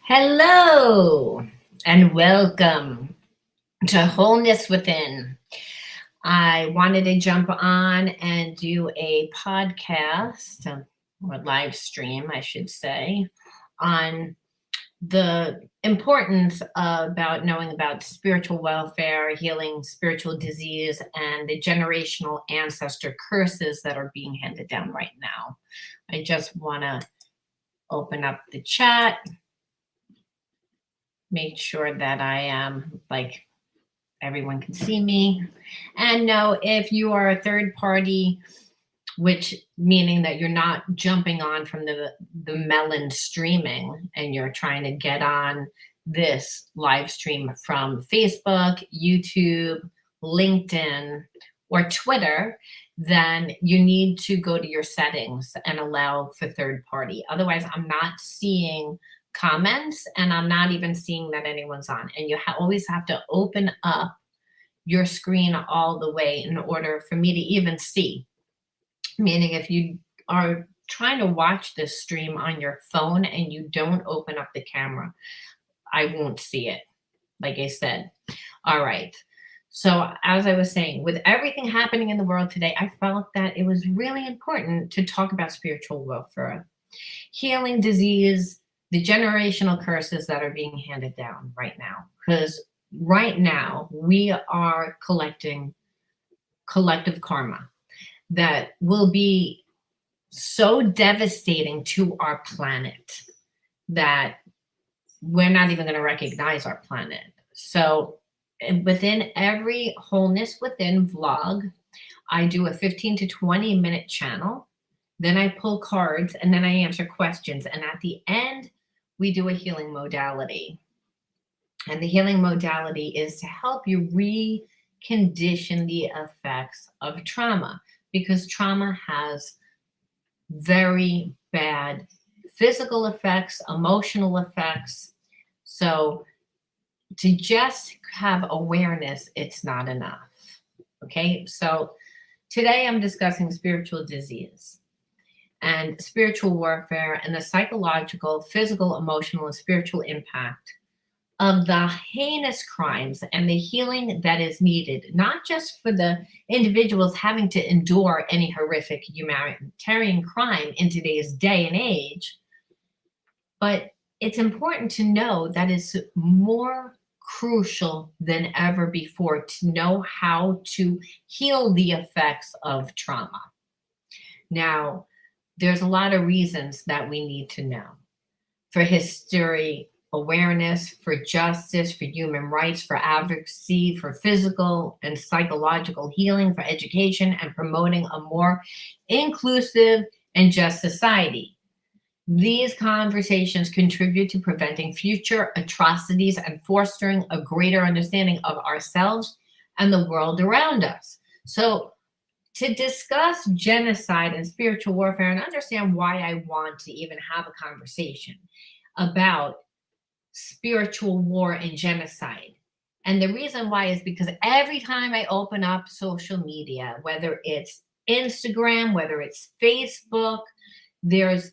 Hello and welcome to Wholeness Within. I wanted to jump on and do a podcast or live stream, I should say, on the importance about knowing about spiritual welfare, healing spiritual disease, and the generational ancestor curses that are being handed down right now. I just want to open up the chat, make sure that I am everyone can see me. And no, if you are a third party, which meaning that you're not jumping on from the melon streaming and you're trying to get on this live stream from Facebook, YouTube, LinkedIn, or Twitter, then you need to go to your settings and allow for third party. Otherwise, I'm not seeing comments and I'm not even seeing that anyone's on. And you always have to open up your screen all the way in order for me to even see. Meaning if you are trying to watch this stream on your phone and you don't open up the camera, I won't see it, like I said. All right. So as I was saying, with everything happening in the world today, I felt that it was really important to talk about spiritual welfare, healing disease, the generational curses that are being handed down right now. Because right now we are collecting collective karma that will be so devastating to our planet that we're not even going to recognize our planet. So within every Wholeness Within vlog, I do a 15 to 20 minute channel. Then I pull cards and then I answer questions. And at the end, we do a healing modality. And the healing modality is to help you recondition the effects of trauma, because trauma has very bad physical effects, emotional effects. So to just have awareness, it's not enough. Okay, so today I'm discussing spiritual disease and spiritual warfare and the psychological, physical, emotional, and spiritual impact of the heinous crimes and the healing that is needed, not just for the individuals having to endure any horrific humanitarian crime in today's day and age, but it's important to know that it's more crucial than ever before to know how to heal the effects of trauma. Now, there's a lot of reasons that we need to know. For history awareness, for justice, for human rights, for advocacy, for physical and psychological healing, for education, and promoting a more inclusive and just society. These conversations contribute to preventing future atrocities and fostering a greater understanding of ourselves and the world around us. So, to discuss genocide and spiritual warfare and understand why I want to even have a conversation about spiritual war and genocide. And the reason why is because every time I open up social media, whether it's Instagram, whether it's Facebook, there's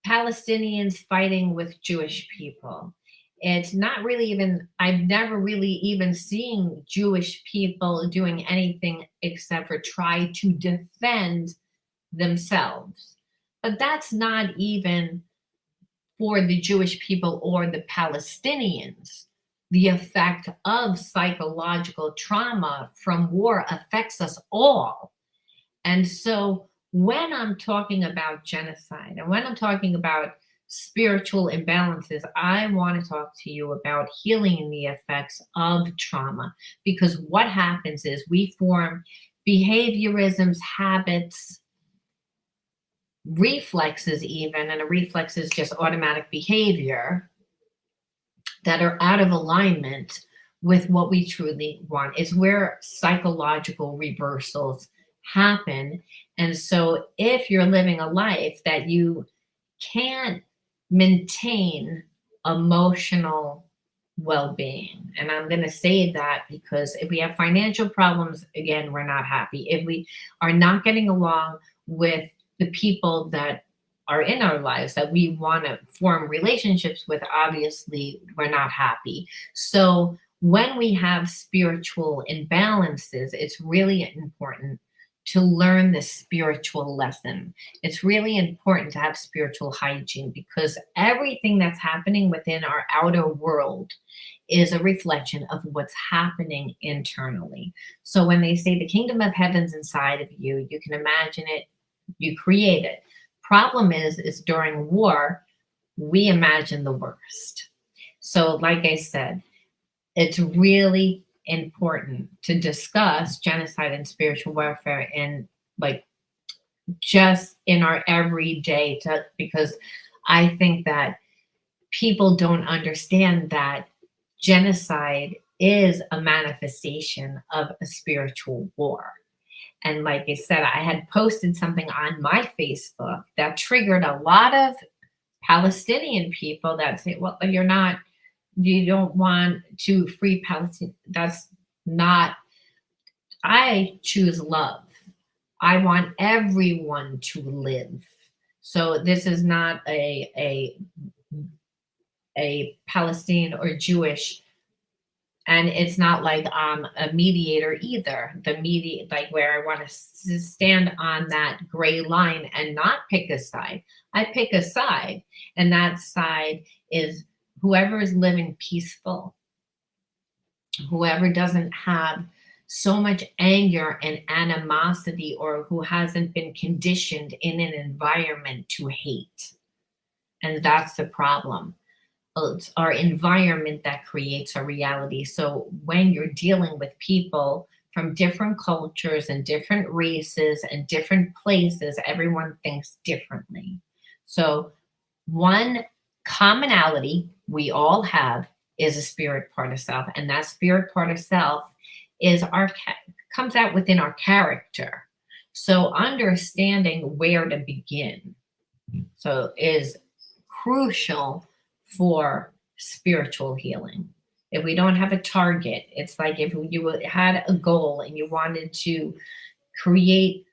Palestinians fighting with Jewish people. It's not really even, I've never really even seen Jewish people doing anything except for try to defend themselves. But that's not even for the Jewish people or the Palestinians. The effect of psychological trauma from war affects us all. And so when I'm talking about genocide and when I'm talking about spiritual imbalances, I want to talk to you about healing the effects of trauma, because what happens is we form behaviorisms, habits, reflexes even, and a reflex is just automatic behavior that are out of alignment with what we truly want. It's where psychological reversals happen. And so if you're living a life that you can't maintain emotional well-being, and I'm going to say that because if we have financial problems, again, we're not happy. If we are not getting along with the people that are in our lives that we want to form relationships with, obviously we're not happy. So when we have spiritual imbalances, it's really important to learn this spiritual lesson. It's really important to have spiritual hygiene, because everything that's happening within our outer world is a reflection of what's happening internally. So when they say the kingdom of heaven's inside of you, you can imagine it, you create it. Problem is during war, we imagine the worst. So like I said, it's really important to discuss genocide and spiritual warfare in, like, just in our everyday, because I think that people don't understand that genocide is a manifestation of a spiritual war. And like I said, I had posted something on my Facebook that triggered a lot of Palestinian people that say, well, you don't want to free Palestine. That's not, I choose love. I want everyone to live. So this is not a Palestinian or Jewish, and it's not like I'm a mediator either. The like where I want to stand on that gray line and not pick a side. I pick a side, and that side is whoever is living peaceful, whoever doesn't have so much anger and animosity, or who hasn't been conditioned in an environment to hate. And that's the problem. It's our environment that creates our reality. So when you're dealing with people from different cultures and different races and different places, everyone thinks differently. So one commonality we all have is a spirit part of self, and that spirit part of self is comes out within our character. So understanding where to begin is crucial for spiritual healing. If we don't have a target, it's like if you had a goal and you wanted to create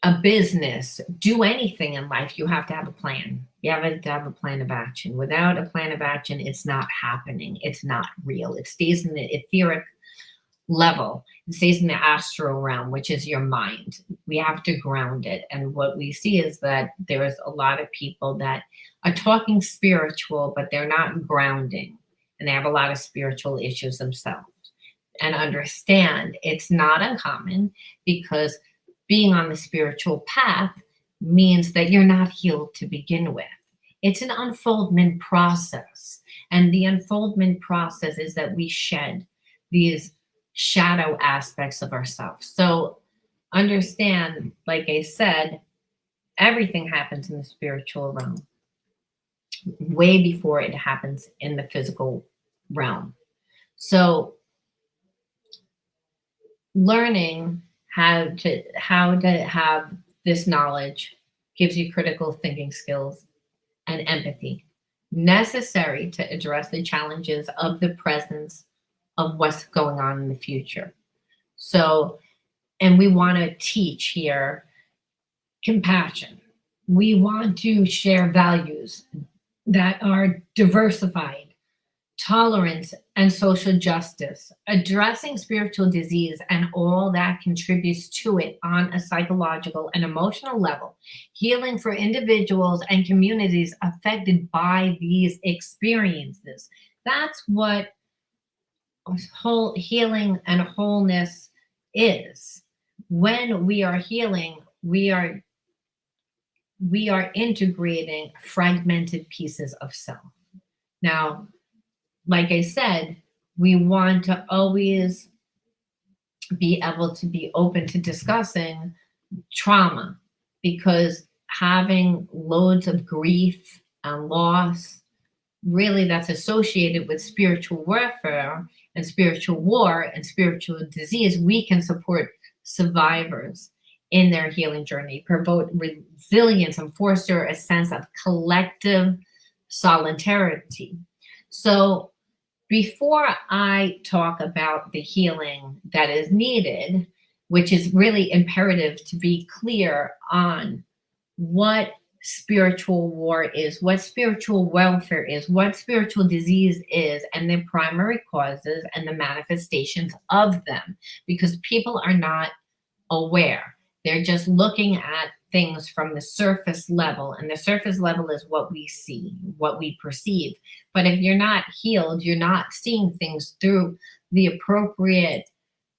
a business, do anything in life, you have to have a plan. You have to have a plan of action. Without a plan of action, it's not happening. It's not real. It stays in the etheric level. It stays in the astral realm, which is your mind. We have to ground it. And what we see is that there's a lot of people that are talking spiritual, but they're not grounding. And they have a lot of spiritual issues themselves. And understand it's not uncommon, because being on the spiritual path means that you're not healed to begin with. It's an unfoldment process. And the unfoldment process is that we shed these shadow aspects of ourselves. So understand, like I said, everything happens in the spiritual realm way before it happens in the physical realm. So learning how to have this knowledge gives you critical thinking skills and empathy necessary to address the challenges of the presence of what's going on in the future. So, and we want to teach here compassion. We want to share values that are diversified, tolerance, and social justice, addressing spiritual disease and all that contributes to it on a psychological and emotional level, healing for individuals and communities affected by these experiences. That's what whole healing and wholeness is. When we are healing, we are integrating fragmented pieces of self. Now, like I said, we want to always be able to be open to discussing trauma, because having loads of grief and loss, really that's associated with spiritual warfare and spiritual war and spiritual disease. We can support survivors in their healing journey, promote resilience, and foster a sense of collective solidarity. So before I talk about the healing that is needed, which is really imperative to be clear on what spiritual war is, what spiritual welfare is, what spiritual disease is, and the primary causes and the manifestations of them, because people are not aware. They're just looking at things from the surface level, and the surface level is what we see, what we perceive. But if you're not healed, you're not seeing things through the appropriate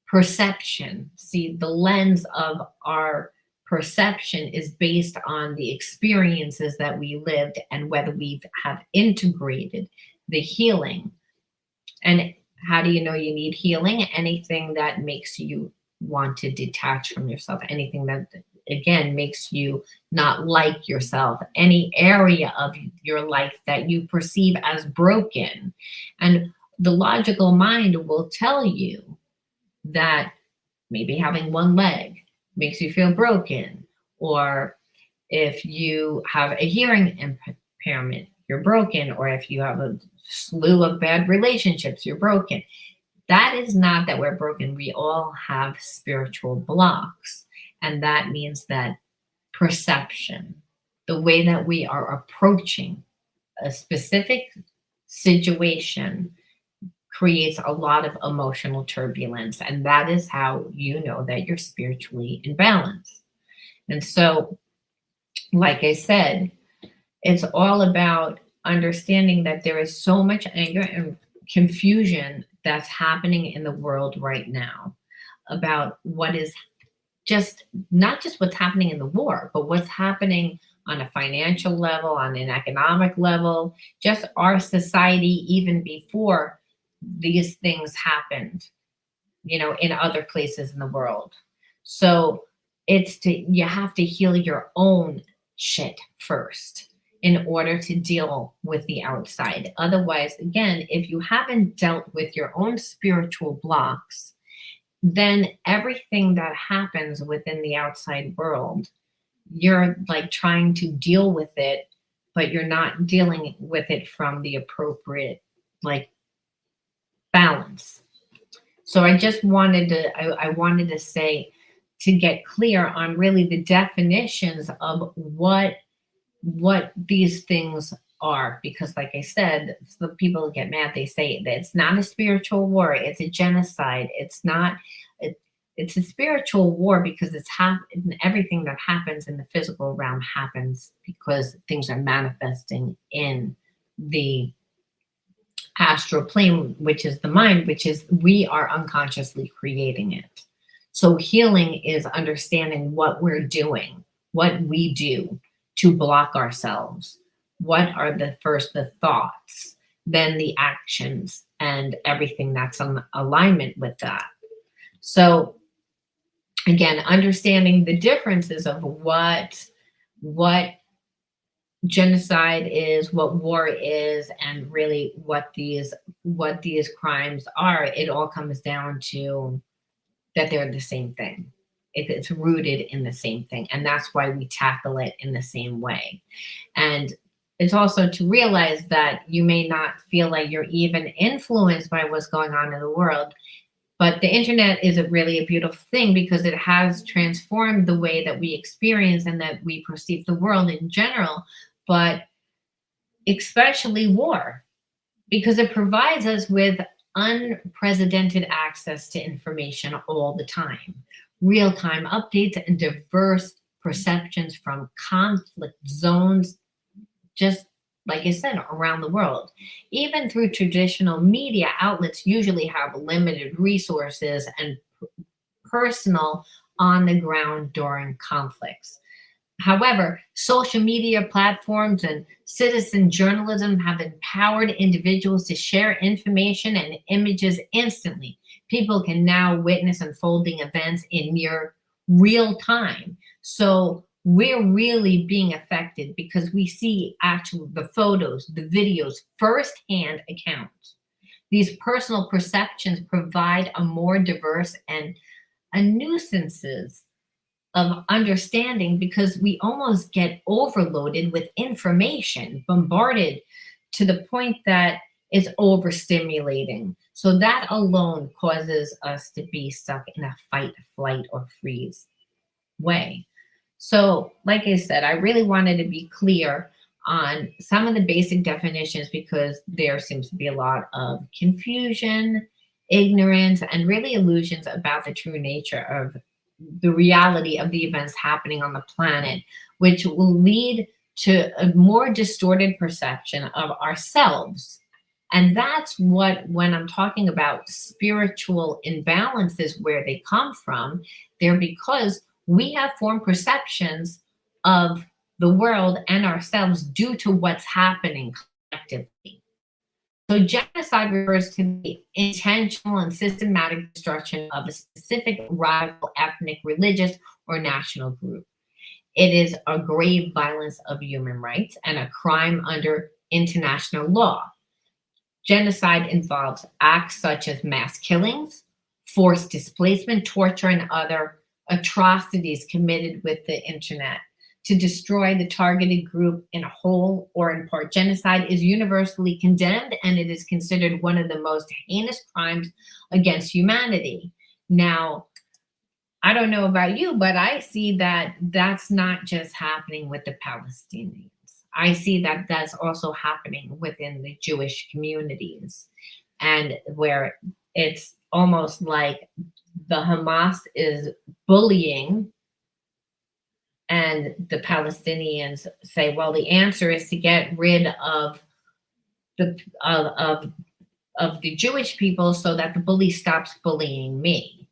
perception. See, the lens of our perception is based on the experiences that we lived and whether we have integrated the healing. And how do you know you need healing? Anything that makes you want to detach from yourself, anything that, again, makes you not like yourself, any area of your life that you perceive as broken. And the logical mind will tell you that maybe having one leg makes you feel broken, or if you have a hearing impairment, you're broken, or if you have a slew of bad relationships, you're broken. That is not that we're broken. We all have spiritual blocks. And that means that perception, the way that we are approaching a specific situation, creates a lot of emotional turbulence. And that is how you know that you're spiritually imbalanced. And so, like I said, it's all about understanding that there is so much anger and confusion that's happening in the world right now about what is just not just what's happening in the war, but what's happening on a financial level, on an economic level, just our society, even before these things happened, in other places in the world. So you have to heal your own shit first in order to deal with the outside. Otherwise, again, if you haven't dealt with your own spiritual blocks, then everything that happens within the outside world, you're like trying to deal with it, but you're not dealing with it from the appropriate like balance. So I just wanted to I wanted to say, to get clear on really the definitions of what these things are, because like I said, the people get mad, they say that it's not a spiritual war, it's a genocide. It's a spiritual war because everything that happens in the physical realm happens because things are manifesting in the astral plane, which is the mind, which is we are unconsciously creating it. So healing is understanding what we're doing, what we do to block ourselves. What are the thoughts, then the actions, and everything that's in alignment with that. So again, understanding the differences of what genocide is, what war is, and really what these crimes are, it all comes down to that they're the same thing. It's rooted in the same thing, and that's why we tackle it in the same way. And it's also to realize that you may not feel like you're even influenced by what's going on in the world, but the internet is really a beautiful thing because it has transformed the way that we experience and that we perceive the world in general, but especially war, because it provides us with unprecedented access to information all the time, real-time updates and diverse perceptions from conflict zones, just like I said, around the world. Even through traditional media outlets usually have limited resources and personal on the ground during conflicts. However, social media platforms and citizen journalism have empowered individuals to share information and images instantly. People can now witness unfolding events in near real time. So we're really being affected because we see actually the photos, the videos, firsthand accounts. These personal perceptions provide a more diverse and a nuisances of understanding because we almost get overloaded with information, bombarded to the point that it's overstimulating. So that alone causes us to be stuck in a fight, flight, or freeze way. So, like I said, I really wanted to be clear on some of the basic definitions because there seems to be a lot of confusion, ignorance, and really illusions about the true nature of the reality of the events happening on the planet, which will lead to a more distorted perception of ourselves. And that's what, when I'm talking about spiritual imbalances, where they come from, they're because we have formed perceptions of the world and ourselves due to what's happening collectively. So, genocide refers to the intentional and systematic destruction of a specific radical ethnic, religious, or national group. It is a grave violence of human rights and a crime under international law. Genocide involves acts such as mass killings, forced displacement, torture, and other atrocities committed with the internet to destroy the targeted group in whole or in part. Genocide is universally condemned and it is considered one of the most heinous crimes against humanity. Now, I don't know about you, but I see that that's not just happening with the Palestinians. I see that that's also happening within the Jewish communities, and where it's almost like the Hamas is bullying, and the Palestinians say, well, the answer is to get rid of the of the Jewish people so that the bully stops bullying me,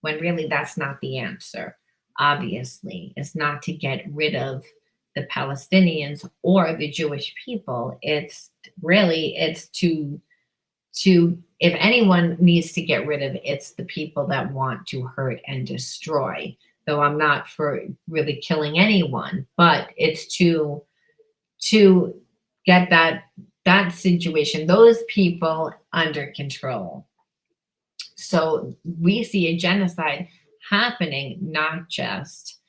when really that's not the answer. Obviously, it's not to get rid of the Palestinians or the Jewish people. It's to if anyone needs to get rid of it, it's the people that want to hurt and destroy. Though I'm not for really killing anyone, but it's to get that situation, those people under control. So we see a genocide happening not just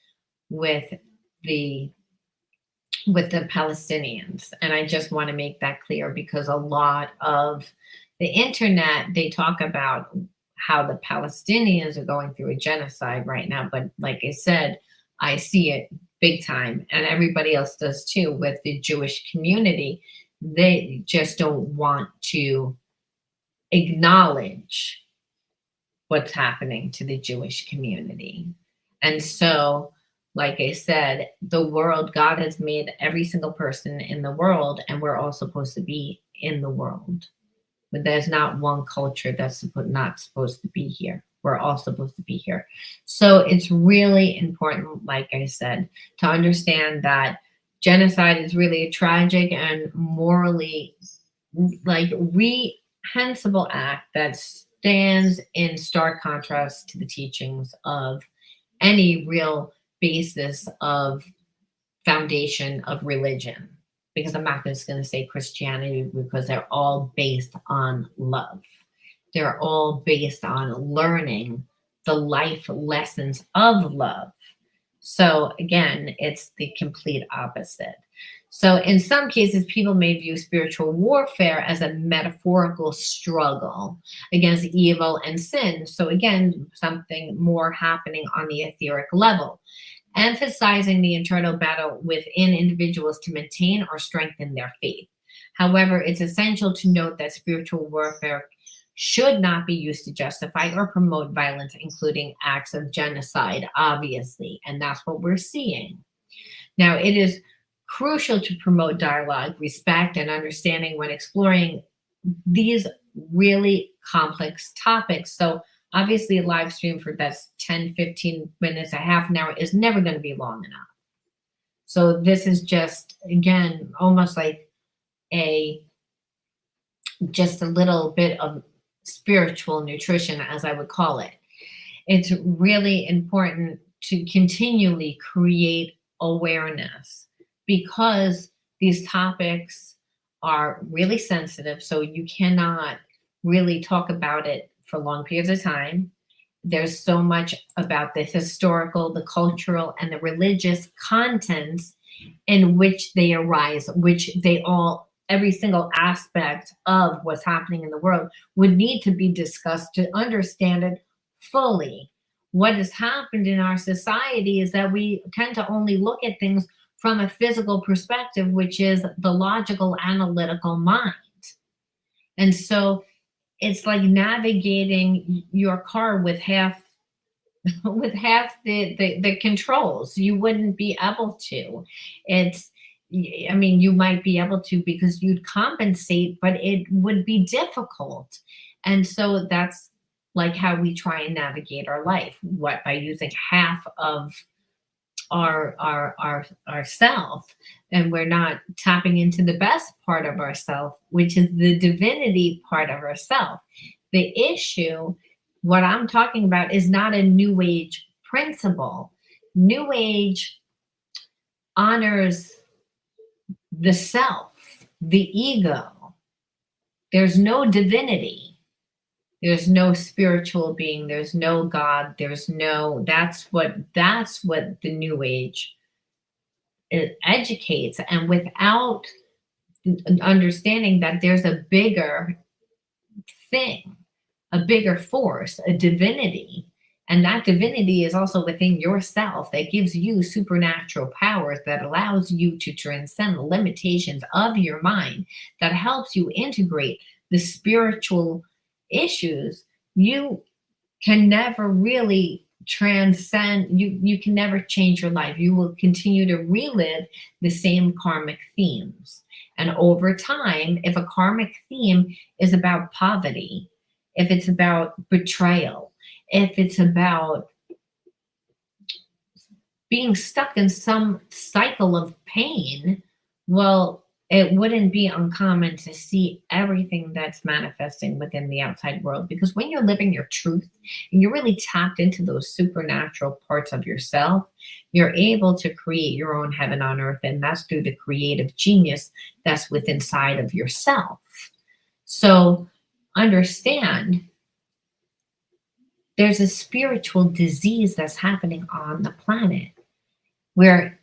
with the the Palestinians. And I just want to make that clear because a lot of the internet, they talk about how the Palestinians are going through a genocide right now. But like I said, I see it big time, and everybody else does too with the Jewish community. They just don't want to acknowledge what's happening to the Jewish community. And so, like I said, the world, God has made every single person in the world, and we're all supposed to be in the world. But there's not one culture that's not supposed to be here. We're all supposed to be here. So it's really important, like I said, to understand that genocide is really a tragic and morally like reprehensible act that stands in stark contrast to the teachings of any real basis of foundation of religion. Because I'm not just going to say Christianity, because they're all based on love. They're all based on learning the life lessons of love. So again, it's the complete opposite. So in some cases, people may view spiritual warfare as a metaphorical struggle against evil and sin. So again, something more happening on the etheric level, emphasizing the internal battle within individuals to maintain or strengthen their faith. However, it's essential to note that spiritual warfare should not be used to justify or promote violence, including acts of genocide, obviously. And that's what we're seeing. Now, it is crucial to promote dialogue, respect, and understanding when exploring these really complex topics. So, obviously, a live stream for that's 10, 15 minutes, a half an hour is never going to be long enough. So, this is just, again, almost like just a little bit of spiritual nutrition, as I would call it. It's really important to continually create awareness because these topics are really sensitive. So you cannot really talk about it for long periods of time. There's so much about the historical, the cultural, and the religious contents in which they arise, which they all, every single aspect of what's happening in the world would need to be discussed to understand it fully. what has happened in our society is that we tend to only look at things from a physical perspective, which is the logical, analytical mind. And so it's like navigating your car with half with half the controls. You wouldn't be able to. It's, I mean, you might be able to because you'd compensate, but it would be difficult. And so that's like how we try and navigate our life. What, by using half of our self, and we're not tapping into the best part of ourself, which is the divinity part of ourself. The issue, what I'm talking about, is not a new age principle. New age honors the self, the ego. There's no divinity, there's no spiritual being, there's no God, there's no, that's what the new age educates. And without understanding that there's a bigger thing, a bigger force, a divinity, and that divinity is also within yourself, that gives you supernatural powers, that allows you to transcend the limitations of your mind, that helps you integrate the spiritual issues. You can never really transcend, you can never change your life. You will continue to relive the same karmic themes. And over time, if a karmic theme is about poverty, if it's about betrayal, if it's about being stuck in some cycle of pain, well, it wouldn't be uncommon to see everything that's manifesting within the outside world. Because when you're living your truth and you're really tapped into those supernatural parts of yourself, you're able to create your own heaven on earth. And that's through the creative genius that's within inside of yourself. So understand, there's a spiritual disease that's happening on the planet, where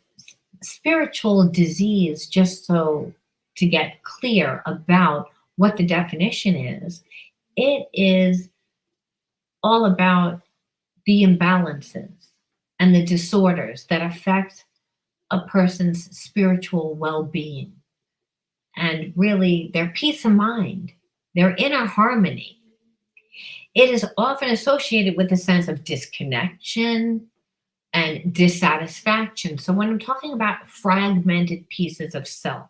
spiritual disease, just so to get clear about what the definition is, it is all about the imbalances and the disorders that affect a person's spiritual well-being and really their peace of mind, their inner harmony. It is often associated with a sense of disconnection and dissatisfaction. So when I'm talking about fragmented pieces of self,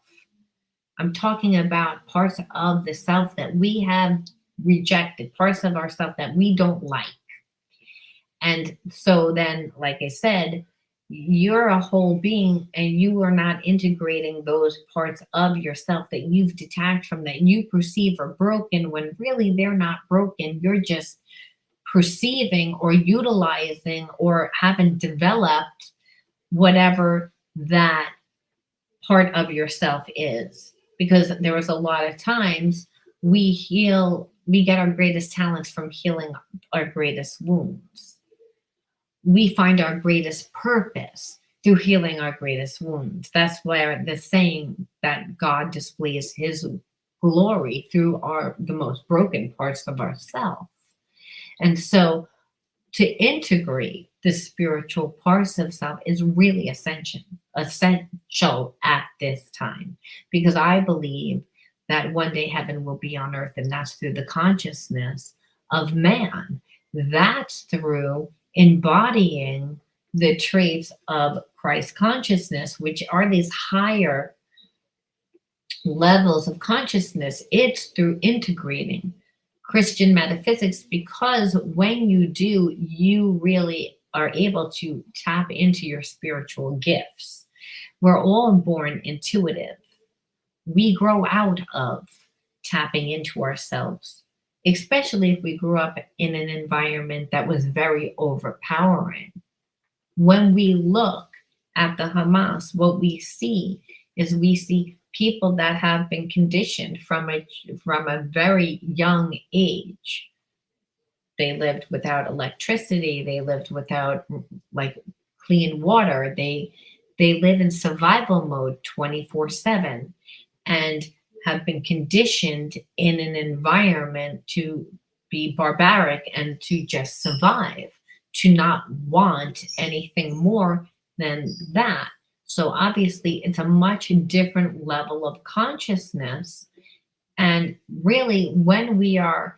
I'm talking about parts of the self that we have rejected, parts of ourself that we don't like. And so then, like I said, you're a whole being and you are not integrating those parts of yourself that you've detached from, that you perceive are broken, when really they're not broken. You're just perceiving or utilizing or haven't developed whatever that part of yourself is. Because there was a lot of times we get our greatest talents from healing our greatest wounds. We find our greatest purpose through healing our greatest wounds. That's where the saying that God displays his glory through the most broken parts of ourselves. And so to integrate the spiritual parts of self is really essential at this time, because I believe that one day heaven will be on earth, and that's through the consciousness of man. That's through embodying the traits of Christ consciousness, which are these higher levels of consciousness. It's through integrating Christian metaphysics, because when you do, you really are able to tap into your spiritual gifts. We're all born intuitive. We grow out of tapping into ourselves, especially if we grew up in an environment that was very overpowering. When we look at the Hamas, what we see people that have been conditioned from a very young age. They lived without electricity. They lived without like clean water. They live in survival mode 24/7 and have been conditioned in an environment to be barbaric and to just survive. to not want anything more than that. So obviously, it's a much different level of consciousness. And really, when we are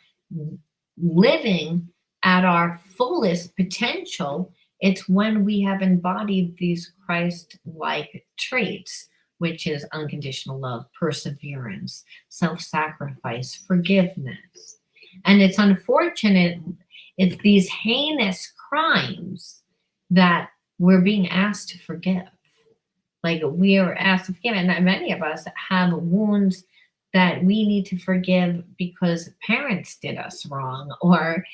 living at our fullest potential, it's when we have embodied these Christ like traits, which is unconditional love, perseverance, self sacrifice, forgiveness. And it's unfortunate, it's these heinous crimes that we're being asked to forgive. Like we are asked to forgive, and many of us have wounds that we need to forgive because parents did us wrong, or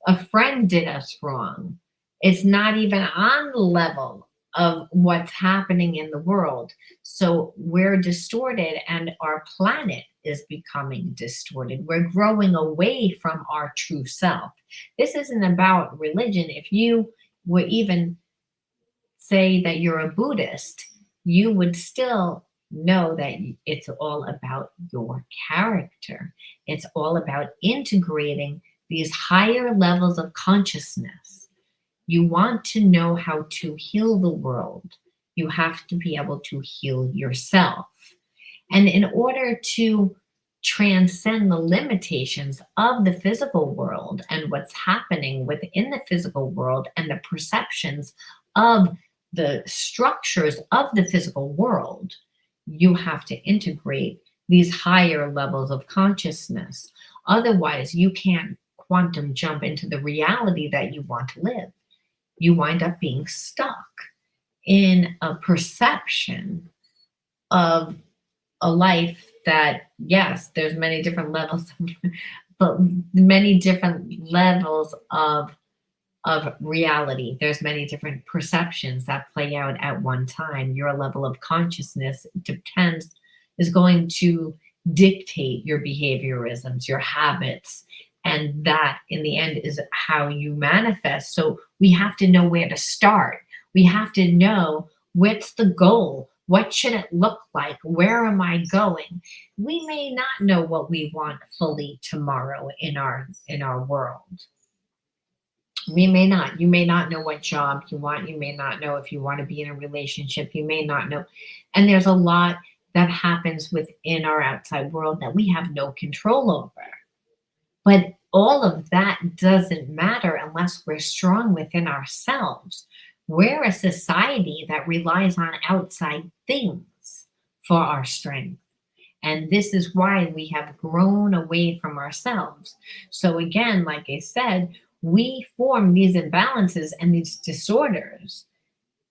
a friend did us wrong. It's not even on the level of what's happening in the world. So we're distorted, and our planet is becoming distorted. We're growing away from our true self. This isn't about religion. If you were even say that you're a Buddhist, you would still know that it's all about your character. It's all about integrating these higher levels of consciousness. You want to know how to heal the world. You have to be able to heal yourself. And in order to transcend the limitations of the physical world and what's happening within the physical world and the perceptions of the structures of the physical world, you have to integrate these higher levels of consciousness. Otherwise, you can't quantum jump into the reality that you want to live. You wind up being stuck in a perception of a life that, yes, there's many different levels, but many different levels of reality. There's many different perceptions that play out at one time. Your level of consciousness is going to dictate your behaviorisms, your habits, and that in the end is how you manifest. So we have to know where to start. We have to know what's the goal. What should it look like? Where am I going? We may not know what we want fully tomorrow in our world. We may not. You may not know what job you want. You may not know if you want to be in a relationship. You may not know. And there's a lot that happens within our outside world that we have no control over. But all of that doesn't matter unless we're strong within ourselves. We're a society that relies on outside things for our strength. And this is why we have grown away from ourselves. So again, like I said, we form these imbalances and these disorders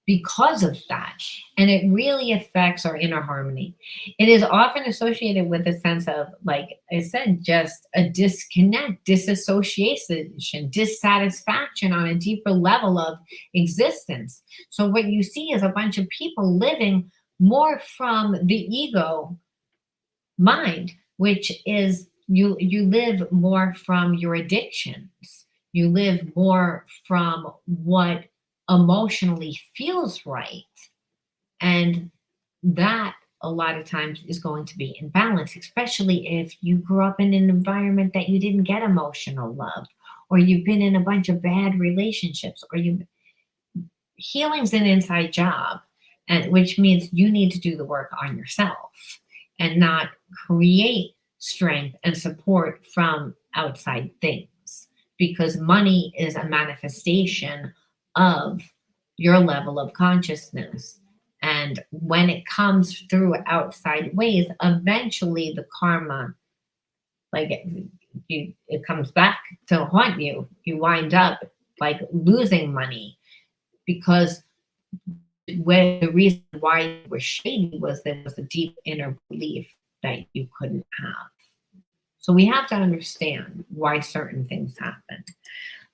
because of that. And it really affects our inner harmony. It is often associated with a sense of, like I said, just a disconnect, disassociation, dissatisfaction on a deeper level of existence. So what you see is a bunch of people living more from the ego mind, which is you live more from your addictions. You live more from what emotionally feels right. And that a lot of times is going to be in balance, especially if you grew up in an environment that you didn't get emotional love, or you've been in a bunch of bad relationships, or healing's an inside job, and which means you need to do the work on yourself and not create strength and support from outside things, because money is a manifestation of your level of consciousness. And when it comes through outside ways, eventually the karma, like it comes back to haunt you. You wind up like losing money because when the reason why you were shady was there was a deep inner belief that you couldn't have. So we have to understand why certain things happen.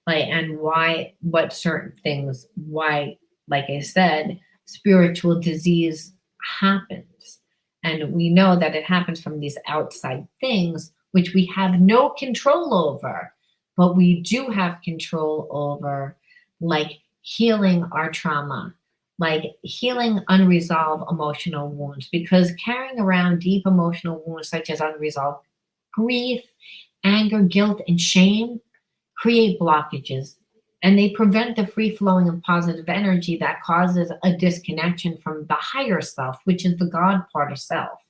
And why like I said, spiritual disease happens. And we know that it happens from these outside things, which we have no control over, but we do have control over, like healing our trauma, like healing unresolved emotional wounds, because carrying around deep emotional wounds, such as unresolved grief, anger, guilt, and shame, create blockages and they prevent the free flowing of positive energy that causes a disconnection from the higher self, which is the God part of self.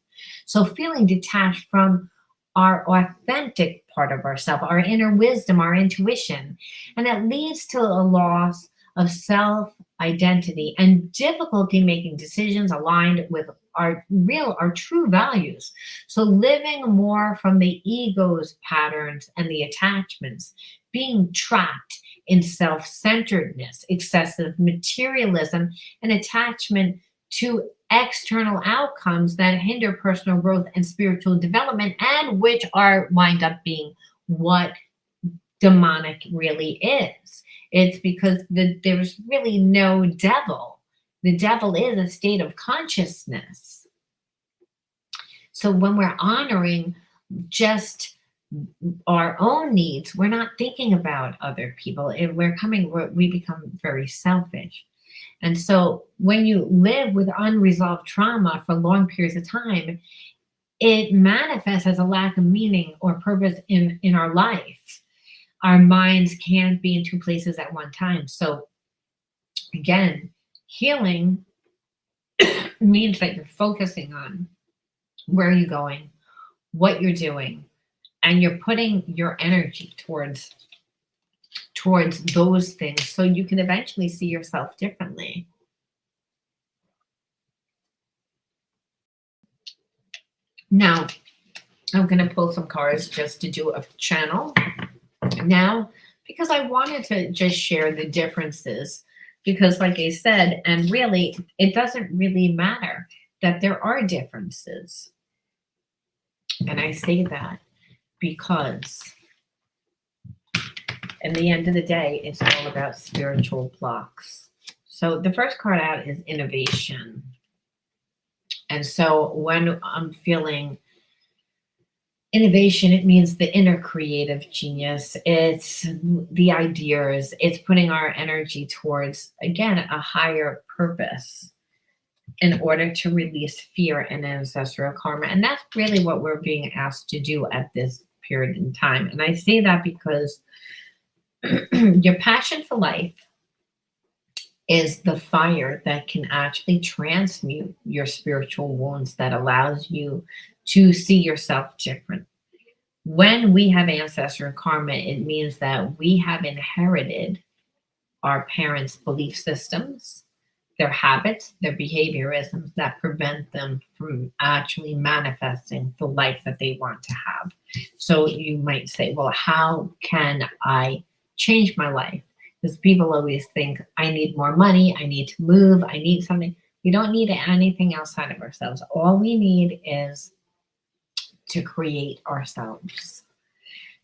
So feeling detached from our authentic part of ourself, our inner wisdom, our intuition, and it leads to a loss of self identity and difficulty making decisions aligned with our true values. So living more from the ego's patterns and the attachments, being trapped in self-centeredness, excessive materialism, and attachment to external outcomes that hinder personal growth and spiritual development, and which are wind up being what demonic really is. It's because there's really no devil. The devil is a state of consciousness. So when we're honoring just our own needs, we're not thinking about other people. We become very selfish. And so when you live with unresolved trauma for long periods of time, it manifests as a lack of meaning or purpose in our life. Our minds can't be in two places at one time. So again, healing means that you're focusing on where you're going, what you're doing, and you're putting your energy towards those things so you can eventually see yourself differently. Now, I'm going to pull some cards just to do a channel now, because I wanted to just share the differences, because like I said, and really, it doesn't really matter that there are differences. And I say that because in the end of the day, it's all about spiritual blocks. So the first card out is innovation. And so when I'm feeling innovation, it means the inner creative genius. It's the ideas. It's putting our energy towards, again, a higher purpose in order to release fear and ancestral karma. And that's really what we're being asked to do at this period in time. And I say that because your passion for life is the fire that can actually transmute your spiritual wounds, that allows you to see yourself different. When we have ancestral karma, it means that we have inherited our parents' belief systems, their habits, their behaviorisms that prevent them from actually manifesting the life that they want to have. So you might say, well, how can I change my life? Because people always think, I need more money, I need to move, I need something. We don't need anything outside of ourselves. All we need is to create ourselves,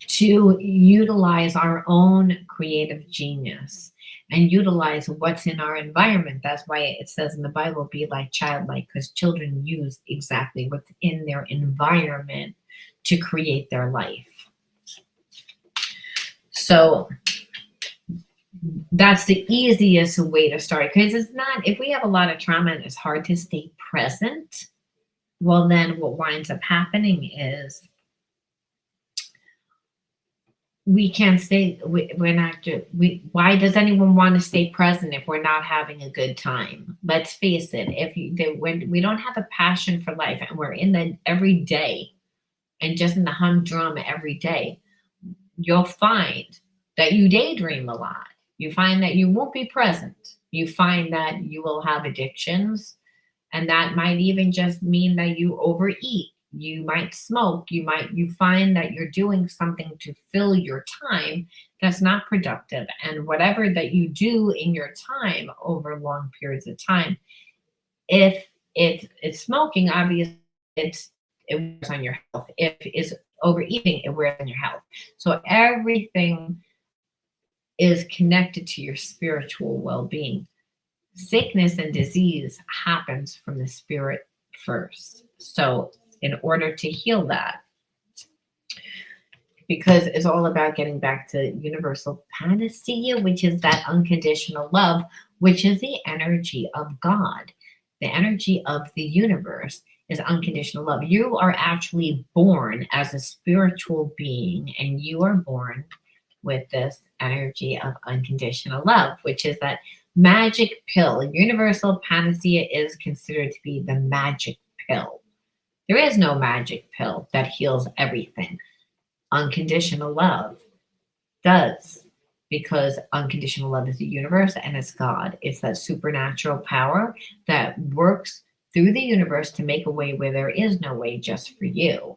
to utilize our own creative genius and utilize what's in our environment. That's why it says in the Bible, be like childlike, because children use exactly what's in their environment to create their life. So that's the easiest way to start, because it's not, if we have a lot of trauma and it's hard to stay present, well, then what winds up happening is we can't stay, why does anyone want to stay present if we're not having a good time? Let's face it, when we don't have a passion for life and we're in the every day and just in the humdrum every day, you'll find that you daydream a lot. You find that you won't be present. You find that you will have addictions, and that might even just mean that you overeat. You might smoke. You find that you're doing something to fill your time that's not productive. And whatever that you do in your time over long periods of time, if it's smoking, obviously it wears on your health. If it's overeating, it wears on your health. So everything is connected to your spiritual well-being. Sickness and disease happens from the spirit first. So in order to heal that, because it's all about getting back to universal panacea, which is that unconditional love, which is the energy of God. The energy of the universe is unconditional love. You are actually born as a spiritual being, and you are born with this energy of unconditional love, which is that magic pill. Universal panacea is considered to be the magic pill. There is no magic pill that heals everything. Unconditional love does, because unconditional love is the universe and it's God. It's that supernatural power that works through the universe to make a way where there is no way just for you.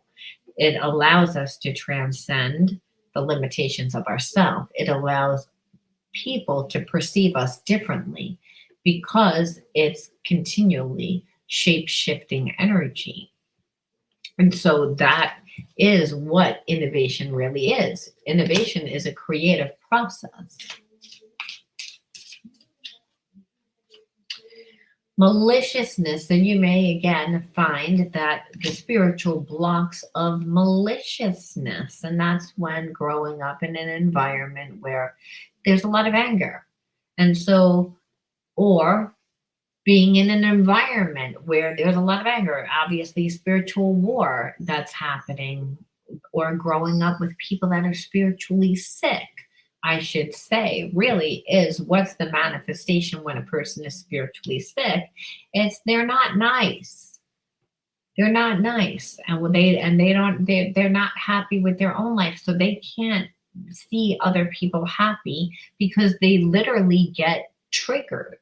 It allows us to transcend the limitations of ourselves. It allows people to perceive us differently because it's continually shape-shifting energy. And so that is what innovation really is. Innovation is a creative process. Maliciousness, and you may again find that the spiritual blocks of maliciousness, and that's when growing up in an environment where there's a lot of anger. And so, or being in an environment where there's a lot of anger, obviously spiritual war that's happening, or growing up with people that are spiritually sick, I should say, really is what's the manifestation when a person is spiritually sick. It's they're not nice. They're not nice, and they're not happy with their own life, so they can't see other people happy because they literally get triggered.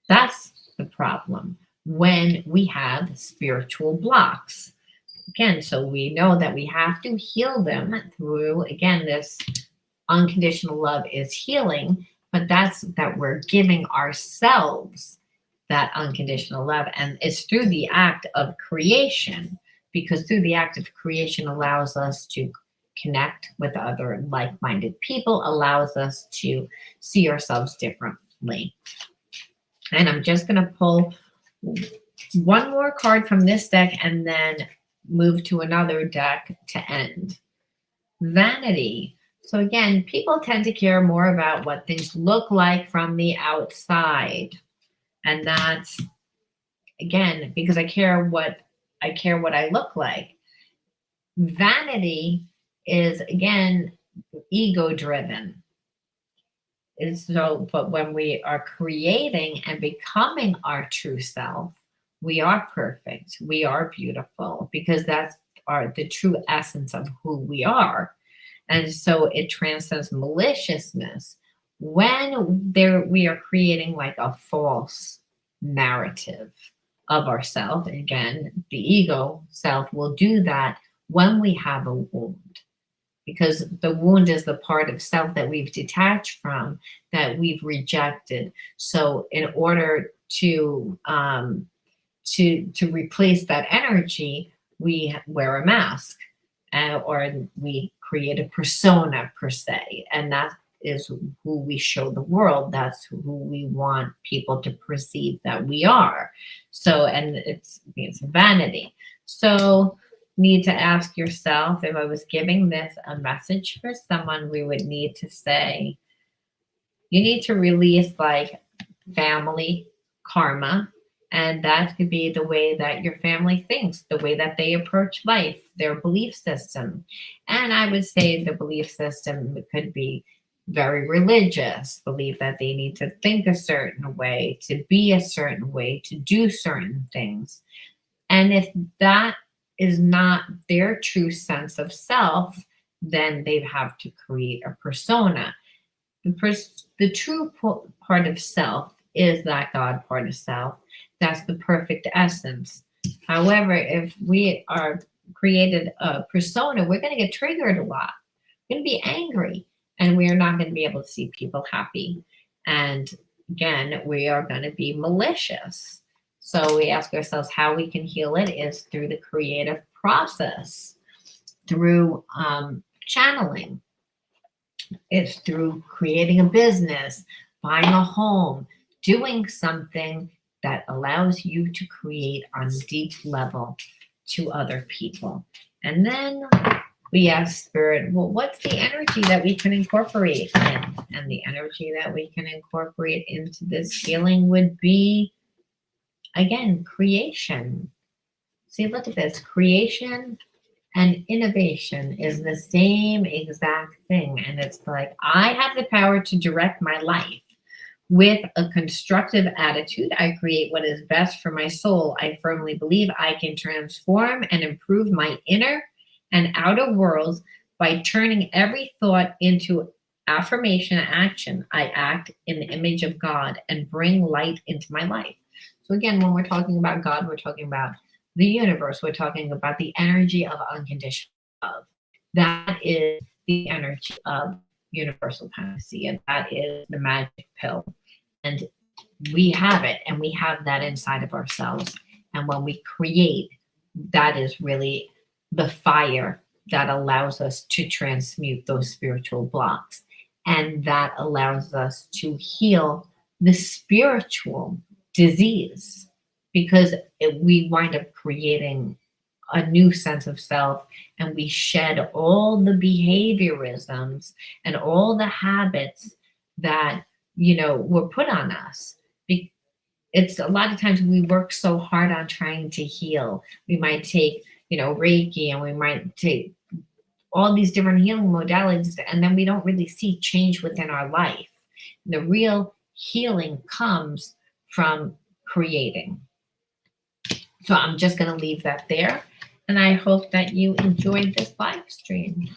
That's the problem when we have spiritual blocks. Again, so we know that we have to heal them through, again, this unconditional love is healing, but that's that we're giving ourselves that unconditional love. And it's through the act of creation, because through the act of creation allows us to connect with other like-minded people, allows us to see ourselves differently. And I'm just going to pull one more card from this deck and then move to another deck to end. Vanity. So again, people tend to care more about what things look like from the outside. And that's, again, because I care what I look like. Vanity is, again, ego driven. And so, but when we are creating and becoming our true self, we are perfect. We are beautiful, because that's the true essence of who we are. And so it transcends maliciousness when we are creating like a false narrative of ourselves. Again, the ego self will do that when we have a wound, because the wound is the part of self that we've detached from, that we've rejected. So in order to replace that energy, we wear a mask, or we create a persona per se, and that is who we show the world. That's who we want people to perceive that we are. So, and it's vanity. So need to ask yourself, if I was giving this a message for someone, we would need to say, you need to release like family karma. And that could be the way that your family thinks, the way that they approach life, their belief system. And I would say the belief system could be very religious, believe that they need to think a certain way, to be a certain way, to do certain things. And if that is not their true sense of self, then they'd have to create a persona. The true part of self is that God part of self. That's the perfect essence. However, if we are created a persona, we're going to get triggered a lot. We're going to be angry, and we're not going to be able to see people happy. And again, we are going to be malicious. So we ask ourselves how we can heal it is through the creative process, through channeling. It's through creating a business, buying a home, doing something that allows you to create on a deep level to other people. And then we ask Spirit, well, what's the energy that we can incorporate in? And the energy that we can incorporate into this healing would be, again, creation. See, look at this, creation And innovation is the same exact thing. And it's like, I have the power to direct my life. With a constructive attitude, I create what is best for my soul. I firmly believe I can transform and improve my inner and outer worlds by turning every thought into affirmation and action. I act in the image of God and bring light into my life. So, again, when we're talking about God, we're talking about the universe, we're talking about the energy of unconditional love. That is the energy of universal panacea, and that is the magic pill. And we have it, and we have that inside of ourselves. And when we create, that is really the fire that allows us to transmute those spiritual blocks. And that allows us to heal the spiritual disease, because we wind up creating a new sense of self, and we shed all the behaviorisms and all the habits that were put on us. It's a lot of times we work so hard on trying to heal. We might take Reiki, and we might take all these different healing modalities, and then we don't really see change within our life. The real healing comes from creating. So I'm just going to leave that there. And I hope that you enjoyed this live stream.